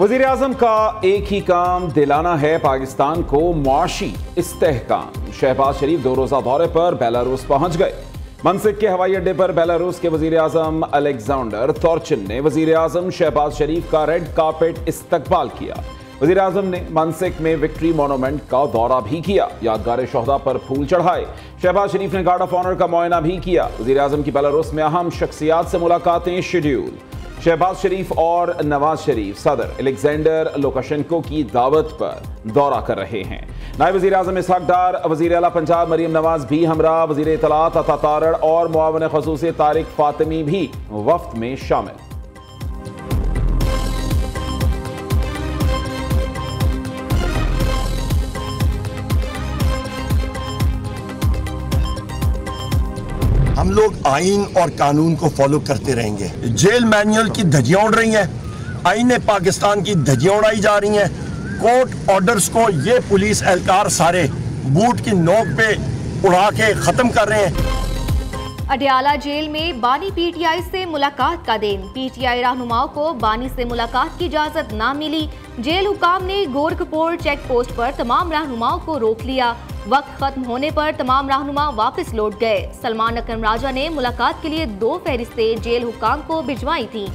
वज़ीर आज़म का एक ही काम दिलाना है पाकिस्तान को मुआशी इस्तेहकाम। शहबाज शरीफ 2 रोज़ा दौरे पर बेलारूस पहुंच गए। मनसिक के हवाई अड्डे पर बेलारूस के वज़ीर आज़म अलेक्जेंडर तोर्चिन ने वज़ीर आज़म शहबाज शरीफ का रेड कार्पेट इस्तकबाल किया। वज़ीर आज़म ने मनसिक में विक्ट्री मोनूमेंट का दौरा भी किया, यादगार शोहदा पर फूल चढ़ाए। शहबाज शरीफ ने गार्ड ऑफ ऑनर का मुआयना भी किया। वज़ीर आज़म की बेलारूस में अहम शख्सियात से मुलाकातें शेड्यूल। शहबाज शरीफ और नवाज शरीफ सदर अलेक्जेंडर लुकाशेंको की दावत पर दौरा कर रहे हैं। नायब वज़ीर आज़म इसहाक डार, वज़ीर आला पंजाब मरीम नवाज भी हमरा, वज़ीर इत्तलात अता तारड़ और मुआवन ख़ुसूसी तारिक फातिमी भी वफ्द में शामिल। हम लोग आइन और कानून को फॉलो करते रहेंगे। जेल मैनुअल की धज्जियां उड़ रही हैं, आईने पाकिस्तान की धज्जियां उड़ाई जा रही हैं। कोर्ट ऑर्डर्स को ये पुलिस एहलकार सारे बूट की नोक पे उड़ा के खत्म कर रहे हैं। अडयाला जेल में बानी पीटीआई से मुलाकात का दिन। पीटीआई रहनुमाओं को बानी से मुलाकात की इजाजत ना मिली। जेल हुकाम ने गोरखपुर चेक पोस्ट पर तमाम रहनुमाओं को रोक लिया। वक्त खत्म होने पर तमाम रहनुमा वापस लौट गए। सलमान अकरम राजा ने मुलाकात के लिए 2 फहरिस्तें जेल हुकाम को भिजवाई थी।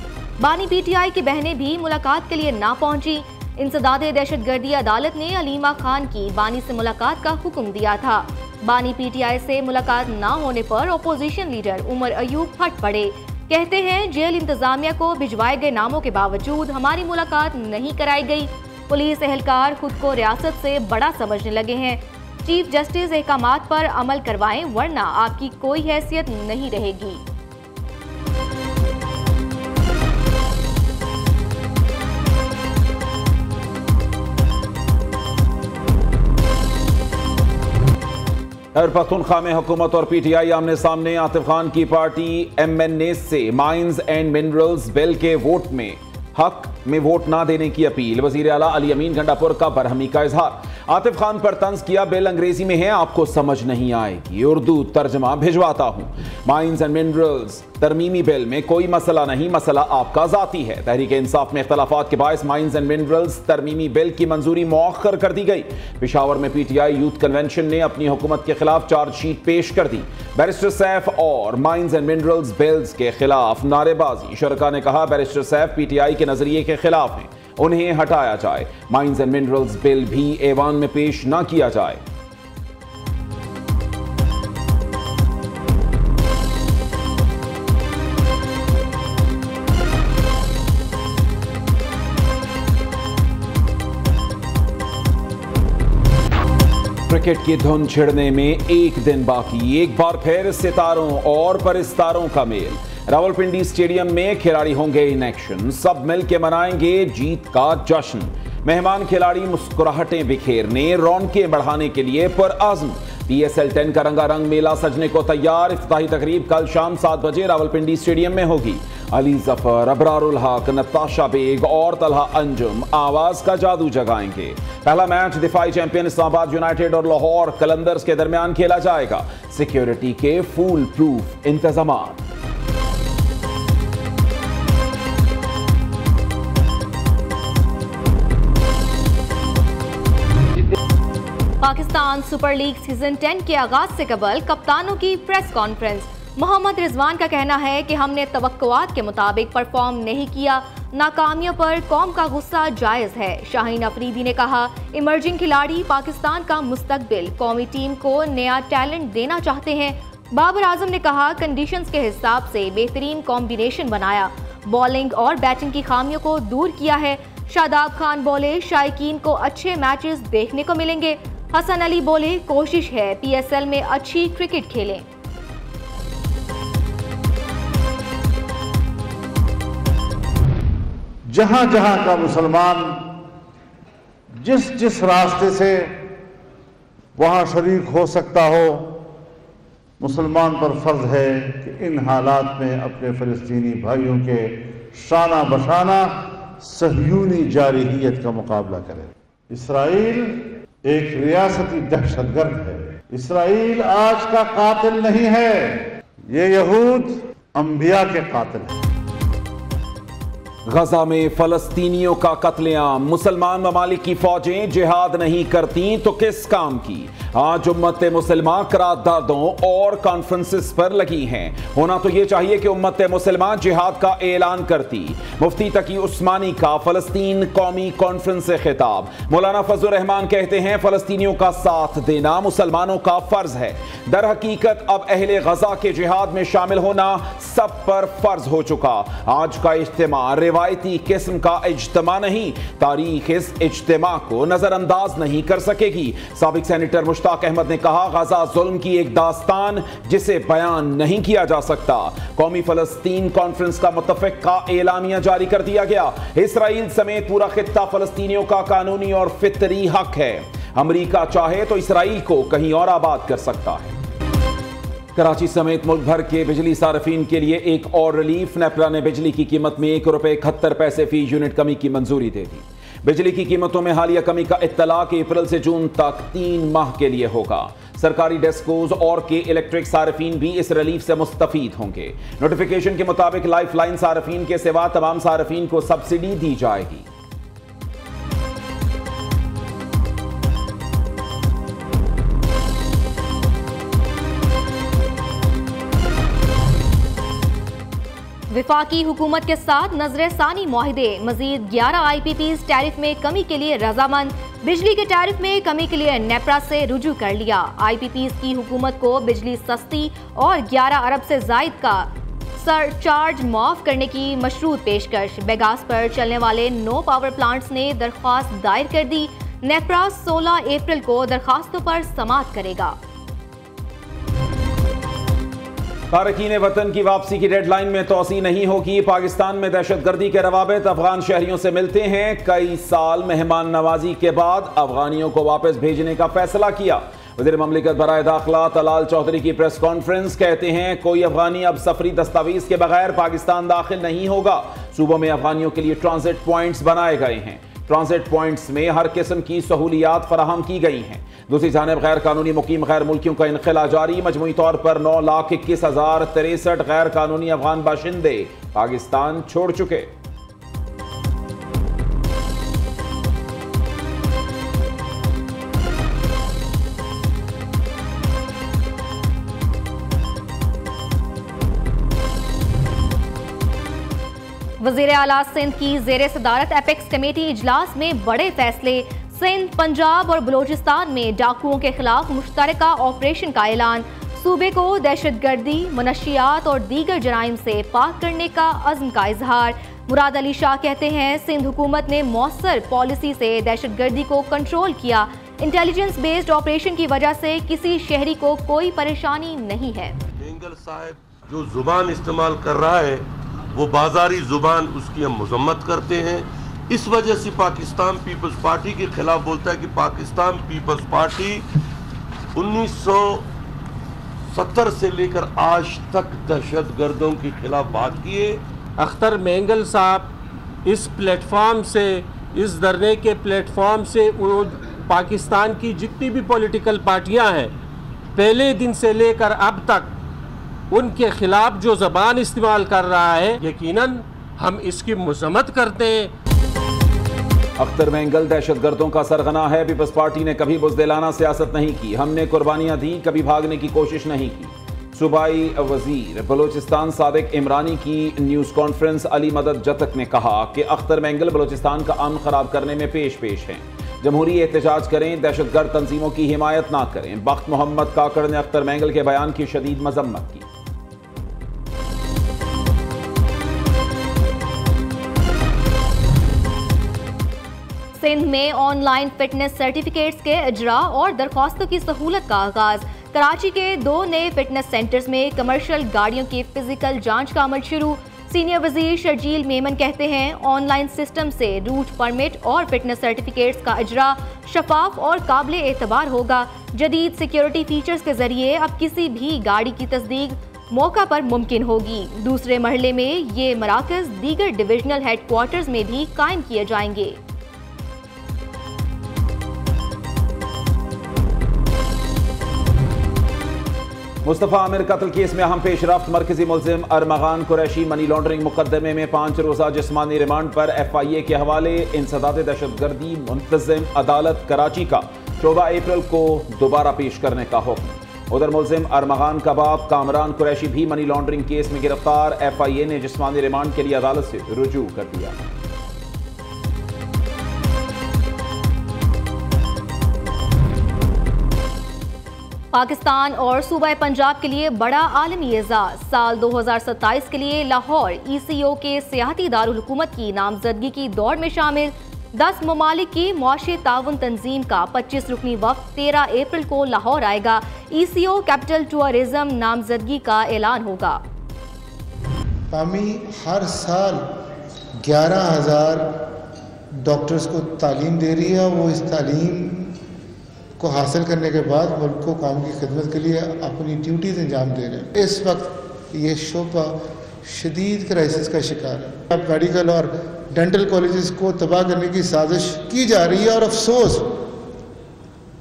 बानी पीटीआई की बहनें भी मुलाकात के लिए ना पहुंची। इंसदादे दहशतगर्दी अदालत ने अलीमा खान की बानी से मुलाकात का हुक्म दिया था। बानी पीटीआई से मुलाकात ना होने पर अपोजिशन लीडर उमर अयूब फट पड़े। कहते हैं जेल इंतजामिया को भिजवाए गए नामों के बावजूद हमारी मुलाकात नहीं कराई गई। पुलिस एहलकार खुद को रियासत से बड़ा समझने लगे हैं। चीफ जस्टिस अहकामात पर अमल करवाएं वरना आपकी कोई हैसियत नहीं रहेगी। खैबर पख्तूनख्वा में हुकूमत और पीटीआई आमने सामने। आतिफ खान की पार्टी एमएनए से माइंस एंड मिनरल्स बिल के वोट में हक में वोट ना देने की अपील। वजीर आला अली अमीन गंडापुर का बरहमी का इजहार। आतिफ खान पर तंज किया, बिल अंग्रेजी में है, आपको समझ नहीं आएगी, उर्दू तर्जमा भिजवाता हूं। माइंस एंड मिनरल्स तरमीमी बिल में कोई मसला नहीं, मसला आपका जाती है। तहरीक इंसाफ में इख्तलाफात के बायस माइंस एंड मिनरल्स तरमीमी बिल की मंजूरी मौखर कर दी गई। पेशावर में पीटीआई यूथ कन्वेंशन ने अपनी हुकूमत के खिलाफ चार्जशीट पेश कर दी। बैरिस्टर सैफ और माइंस एंड मिनरल्स बिल्स के खिलाफ नारेबाजी। शरका ने कहा बैरिस्टर सैफ पीटीआई के नजरिए के खिलाफ हैं, उन्हें हटाया जाए। माइंस एंड मिनरल्स बिल भी ऐवान में पेश ना किया जाए। क्रिकेट की धुन छिड़ने में एक दिन बाकी। एक बार फिर सितारों और परिस्तारों का मेल। रावलपिंडी स्टेडियम में खिलाड़ी होंगे इन एक्शन। सब मिलकर मनाएंगे जीत का जश्न। मेहमान खिलाड़ी मुस्कुराहटें बिखेरने, रौनकें बढ़ाने के लिए पुरअज़्म। PSL 10 का रंगारंग मेला सजने को तैयार। इफ्तिताही तकरीब कल शाम 7 बजे रावलपिंडी स्टेडियम में होगी। अली जफर, अबरारुल हक, नताशा बेग और तलहा अंजुम आवाज का जादू जगाएंगे। पहला मैच दिफाई चैंपियन इस्लामाबाद यूनाइटेड और लाहौर कलंदर्स के दरमियान खेला जाएगा। सिक्योरिटी के फुल प्रूफ इंतजाम। पाकिस्तान सुपर लीग सीजन 10 के आगाज से कबल कप्तानों की प्रेस कॉन्फ्रेंस। मोहम्मद रिजवान का कहना है कि हमने तवक्कुआत के मुताबिक परफॉर्म नहीं किया। नाकामियों पर कौम का गुस्सा जायज है। शाहीन अफरीदी ने कहा इमर्जिंग खिलाड़ी पाकिस्तान का मुस्तकबिल, कौमी टीम को नया टैलेंट देना चाहते हैं। बाबर आजम ने कहा कंडीशंस के हिसाब से बेहतरीन कॉम्बिनेशन बनाया, बॉलिंग और बैटिंग की खामियों को दूर किया है। शादाब खान बोले शायकीन को अच्छे मैचेस देखने को मिलेंगे। हसन अली बोले कोशिश है PSL में अच्छी क्रिकेट खेलें। जहां जहां का मुसलमान जिस जिस रास्ते से वहां शरीक हो सकता हो, मुसलमान पर फर्ज है कि इन हालात में अपने फ़लस्तीनी भाइयों के शाना बशाना सहयूनी जारहियत का मुकाबला करे। इसराइल एक रियासती दहशतगर्द है। इसराइल आज का कातिल नहीं है, ये यहूद अंबिया के कातिल है। गजा में फलस्तीनियों का कत्लेआम, मुसलमान ममालिक की फौजें जिहाद नहीं करती तो किस काम की। आज उम्मत मुसलमान करारदादों और कॉन्फ्रेंसेस पर लगी हैं। होना तो यह चाहिए कि उम्मत मुसलमान जिहाद का ऐलान करती। मुफ्ती तकी उस्मानी का फलस्तीन कौमी कॉन्फ्रेंस से खिताब। मौलाना फजलुर रहमान कहते हैं फलस्तीनियों का साथ देना मुसलमानों का फर्ज है। दर हकीकत अब अहले गजा के जिहाद में शामिल होना सब पर फर्ज हो चुका। आज का इज्तिमा रिवायती किस्म का इज्तिमा नहीं, तारीख इस इज्तिमा को नजरअंदाज नहीं कर सकेगी। साबिक सेनेटर मुश्ताक अहमद ने कहा गजा जुल्म की एक दास्तान जिसे बयान नहीं किया जा सकता। कौमी फलस्तीन कॉन्फ्रेंस का मुत्तफिका एलामिया जारी कर दिया गया। इसराइल समेत पूरा खित्ता फलस्तीनियों का कानूनी और फितरी हक है। अमेरिका चाहे तो इसराइल को कहीं और आबाद कर सकता है। कराची समेत मुल्क भर के बिजली सार्फिन के लिए एक और रिलीफ। नेपरा ने बिजली की कीमत में ₹1.71 फी यूनिट कमी की मंजूरी दे दी। बिजली की कीमतों में हालिया कमी का इत्तलाक अप्रैल से जून तक 3 माह के लिए होगा। सरकारी डेस्कोज और के इलेक्ट्रिक सार्फिन भी इस रिलीफ से मुस्तफीद होंगे। नोटिफिकेशन के मुताबिक लाइफ लाइन सार्फिन के सिवा तमाम सार्फिन को सब्सिडी दी जाएगी। विफाकी हुकूमत के साथ नजरसानी मुआहिदे। मजीद 11 IPPs टैरिफ में कमी के लिए रजामंद। बिजली के टैरिफ में कमी के लिए नेपरा से रुजू कर लिया। IPPs की हुकूमत को बिजली सस्ती और 11 अरब से जायद का सरचार्ज माफ करने की मशरूत पेशकश। बेगास पर चलने वाले 9 पावर प्लांट्स ने दरख्वास्त दायर कर दी। नेपरा 16 अप्रैल को दरखास्तों पर समाअत करेगा। तारकीन वतन की वापसी की डेडलाइन में तोसी नहीं होगी। पाकिस्तान में दहशतगर्दी के रवाबित अफगान शहरियों से मिलते हैं। कई साल मेहमान नवाजी के बाद अफगानियों को वापस भेजने का फैसला किया। वज़ीर ममलिकत बराए दाखिला तलाल चौधरी की प्रेस कॉन्फ्रेंस। कहते हैं कोई अफगानी अब सफरी दस्तावेज के बगैर पाकिस्तान दाखिल नहीं होगा। सूबों में अफगानियों के लिए ट्रांजिट पॉइंट्स बनाए गए हैं। ट्रांजिट पॉइंट्स में हर किस्म की सहूलियात फराहम की गई हैं। दूसरी जानिब गैर कानूनी मुकीम गैर मुल्कियों का इनखिला जारी। मजमूई तौर पर 9,21,063 गैर कानूनी अफगान बाशिंदे पाकिस्तान छोड़ चुके। वज़ीर आला सिंध की ज़ेरे सदारत एपेक्स कमेटी इजलास में बड़े फैसले। सिंध, पंजाब और बलोचिस्तान में डाकुओं के खिलाफ मुश्तरका ऑपरेशन का ऐलान। सूबे को दहशतगर्दी, मनशियात और दीगर जराइम से पाक करने का अज़्म का इजहार। मुराद अली शाह कहते हैं सिंध हुकूमत ने मौसर पॉलिसी से दहशतगर्दी को कंट्रोल किया। इंटेलिजेंस बेस्ड ऑपरेशन की वजह से किसी शहरी को कोई परेशानी नहीं है। मेंगल साहब जो जुबान इस्तेमाल कर रहा है वो बाजारी जुबान, उसकी हम मजम्मत करते हैं। इस वजह से पाकिस्तान पीपल्स पार्टी के खिलाफ बोलता है कि पाकिस्तान पीपल्स पार्टी 1970 से लेकर आज तक दहशतगर्दों के खिलाफ बात किए। अख्तर मेंगल साहब इस प्लेटफॉर्म से, इस धरने के प्लेटफॉर्म से वो पाकिस्तान की जितनी भी पॉलिटिकल पार्टियां हैं पहले दिन से लेकर अब तक उनके खिलाफ जो ज़बान इस्तेमाल कर रहा है, यकीनन हम इसकी मजम्मत करते हैं। अख्तर मेंगल दहशतगर्दों का सरगना है। पीपल्स पार्टी ने कभी बुज़दिलाना सियासत नहीं की। हमने कुर्बानियां दी, कभी भागने की कोशिश नहीं की। सूबाई वजीर बलोचिस्तान सादिक इमरानी की न्यूज़ कॉन्फ्रेंस। अली मदद जतक ने कहा कि अख्तर मेंगल बलोचिस्तान का अमन खराब करने में पेश हैं। जमहूरी एहतजाज करें, दहशतगर्द तंजीमों की हिमायत ना करें। बख्त मोहम्मद काकड़ ने अख्तर मेंगल के बयान की शदीद मजम्मत की। सिंध में ऑनलाइन फिटनेस सर्टिफिकेट्स के इजरा और दरख्वास्तों की सहूलत का आगाज। कराची के 2 नए फिटनेस सेंटर्स में कमर्शियल गाड़ियों की फिजिकल जांच का अमल शुरू। सीनियर वजीर शर्जील मेमन कहते हैं ऑनलाइन सिस्टम से रूट परमिट और फिटनेस सर्टिफिकेट्स का इजरा शफाफ और काबिल एतबार होगा। जदीद सिक्योरिटी फीचर्स के जरिए अब किसी भी गाड़ी की तस्दीक मौका पर मुमकिन होगी। दूसरे मरहले में ये मराकज दीगर डिविजनल हेडक्वार्टर्स में भी कायम किए जाएंगे। मुस्तफ़ा आमिर कत्ल केस में अहम पेशरफ्त। मरकजी मुल्जिम अरमगान कुरैशी मनी लॉन्ड्रिंग मुकदमे में 5 रोज़ा जिस्मानी रिमांड पर FIA के हवाले। इंसदाद दहशतगर्दी मुंतज़िम अदालत कराची का 14 अप्रैल को दोबारा पेश करने का हुक्म। उधर मुल्जिम अरमगान का बाप कामरान कुरैशी भी मनी लॉन्ड्रिंग केस में गिरफ्तार। FIA ने जिस्मानी रिमांड के लिए अदालत से रुजू कर दिया। पाकिस्तान और सूबा पंजाब के लिए बड़ा आलमी एजाज। साल 2027 के लिए लाहौर ECO के सियाहती दारुल हुकूमत की नामजदगी की दौड़ में शामिल 10 ममालिक की मुआशी ताउन तंजीम का 25 रुकनी वक्त 13 अप्रैल को लाहौर आएगा। ECO कैपिटल टूरिज्म नामजदगी का ऐलान होगा। पामी हर साल 11,000 डॉक्टर्स को तालीम दे रही है। वो इस तालीम को हासिल करने के बाद मुल्क को काम की खिदमत के लिए अपनी ड्यूटीज़ अंजाम दे रहे हैं। इस वक्त ये शोबा शदीद क्राइसिस का शिकार है। अब मेडिकल और डेंटल कॉलेजेस को तबाह करने की साजिश की जा रही है और अफसोस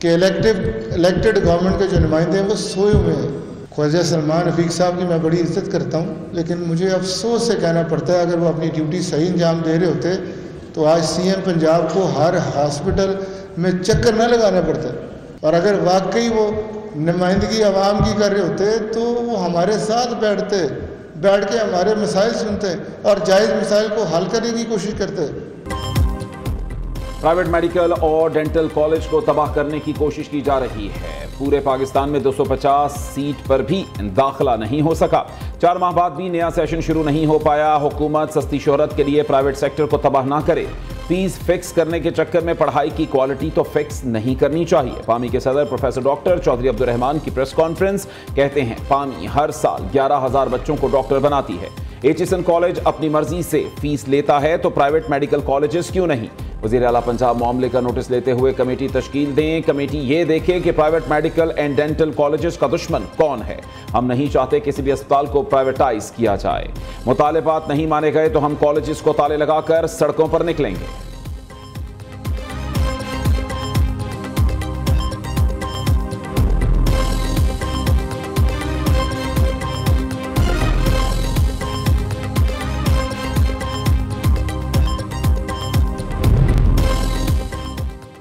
कि इलेक्टेड गवर्नमेंट के जो नुमाइंदे हैं वो सोए हुए हैं। ख्वाजा सलमान रफीक साहब की मैं बड़ी इज्जत करता हूँ, लेकिन मुझे अफसोस से कहना पड़ता है अगर वो अपनी ड्यूटी सही अंजाम दे रहे होते तो आज CM पंजाब को हर हॉस्पिटल में चक्कर न लगाना पड़ता। और अगर वाकई वो नुमाइंदगी आवाम की कर रहे होते तो वो हमारे साथ बैठ के हमारे मसाइल सुनते और जायज़ मसाइल को हल करने की कोशिश करते। प्राइवेट मेडिकल और डेंटल कॉलेज को तबाह करने की कोशिश की जा रही है। पूरे पाकिस्तान में 250 सीट पर भी दाखिला नहीं हो सका। 4 माह बाद भी नया सेशन शुरू नहीं हो पाया। हुकूमत सस्ती शोहरत के लिए प्राइवेट सेक्टर को तबाह ना करे। फीस फिक्स करने के चक्कर में पढ़ाई की क्वालिटी तो फिक्स नहीं करनी चाहिए। पामी के सदर प्रोफेसर डॉक्टर चौधरी अब्दुल रहमान की प्रेस कॉन्फ्रेंस। कहते हैं पामी हर साल 11,000 बच्चों को डॉक्टर बनाती है। HSN कॉलेज अपनी मर्जी से फीस लेता है तो प्राइवेट मेडिकल कॉलेजेस क्यों नहीं। वज़ीर आला पंजाब मामले का नोटिस लेते हुए कमेटी तश्कील दें। कमेटी ये देखे कि private medical and dental colleges का दुश्मन कौन है। हम नहीं चाहते किसी भी अस्पताल को प्राइवेटाइज किया जाए। मुतालिबात नहीं माने गए तो हम कॉलेजेस को ताले लगाकर सड़कों पर निकलेंगे।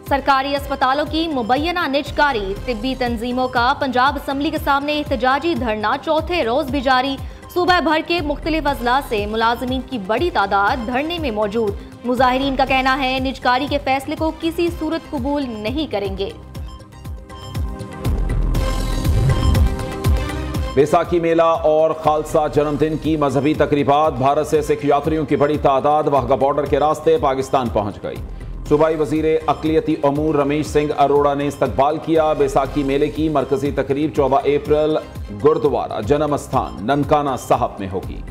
सरकारी अस्पतालों की मुबैना निजकारी। तिब्बी तंजीमों का पंजाब असम्बली के सामने एहतजाजी धरना चौथे रोज भी जारी। सूबा भर के मुख्तलिफ अजला से मुलाजमीन की बड़ी तादाद धरने में मौजूद। मुजाहिरीन का कहना है निजकारी के फैसले को किसी सूरत कबूल नहीं करेंगे। बैसाखी मेला और खालसा जन्मदिन की मजहबी तकरीबात। भारत से सिख यात्रियों की बड़ी तादाद वाघा बॉर्डर के रास्ते पाकिस्तान पहुंच गई। सूबाई वजीर अकलियती अमूर रमेश सिंह अरोड़ा ने इस्तकबाल किया। बैसाखी मेले की मरकजी तकरीब 14 अप्रैल गुरुद्वारा जन्म स्थान ननकाना साहब में होगी।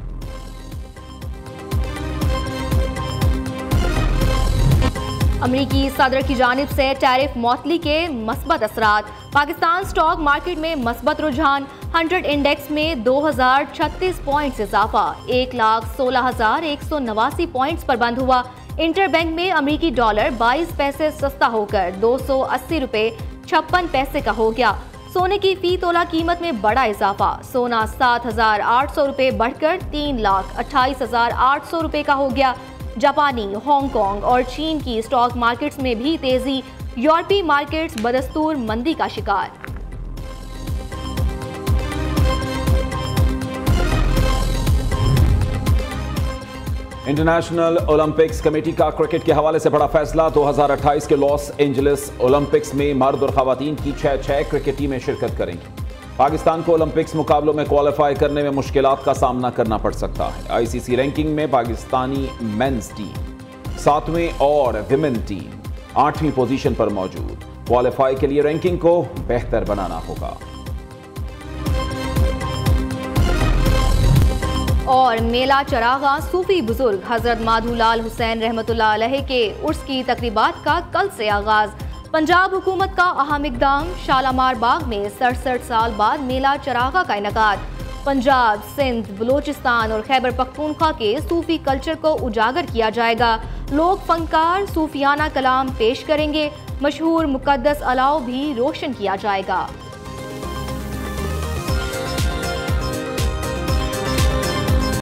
अमरीकी सदर की जानिब से टैरिफ मौतली के मस्बत असरात। पाकिस्तान स्टॉक मार्केट में मस्बत रुझान। 100 इंडेक्स में 2036 पॉइंट्स इजाफा। 1,16,189 पॉइंट्स पर बंद हुआ। इंटरबैंक में अमरीकी डॉलर 22 पैसे सस्ता होकर 280 रुपए 56 पैसे का हो गया। सोने की फी तोला कीमत में बड़ा इजाफा। सोना 7,800 रुपए बढ़कर 3,28,800 रुपए का हो गया। जापानी, हांगकांग और चीन की स्टॉक मार्केट्स में भी तेजी। यूरोपीय मार्केट्स बदस्तूर मंदी का शिकार। इंटरनेशनल ओलंपिक्स कमेटी का क्रिकेट के हवाले से बड़ा फैसला। 2028 के लॉस एंजलिस ओलंपिक्स में मर्द और खवातीन की 6 क्रिकेट टीमें शिरकत करेंगी। पाकिस्तान को ओलंपिक्स मुकाबलों में क्वालिफाई करने में मुश्किलात का सामना करना पड़ सकता है। ICC रैंकिंग में पाकिस्तानी मेंस टीम 7वें और विमेन टीम 8वीं पोजीशन पर मौजूद। क्वालिफाई के लिए रैंकिंग को बेहतर बनाना होगा। और मेला चरागा सूफी बुजुर्ग हजरत माधुलाल हुसैन रहमतुल्लाह अलैह के उर्स की तकरीबात का कल से आगाज। पंजाब हुकूमत का अहम इकदाम। शालामार बाग में 67 साल बाद मेला चरागा का इनेकाद। पंजाब, सिंध, बलोचिस्तान और खैबर पख्तूनख्वा के सूफी कल्चर को उजागर किया जाएगा। लोक फनकार सूफियाना कलाम पेश करेंगे। मशहूर मुकद्दस अलाव भी रोशन किया जाएगा।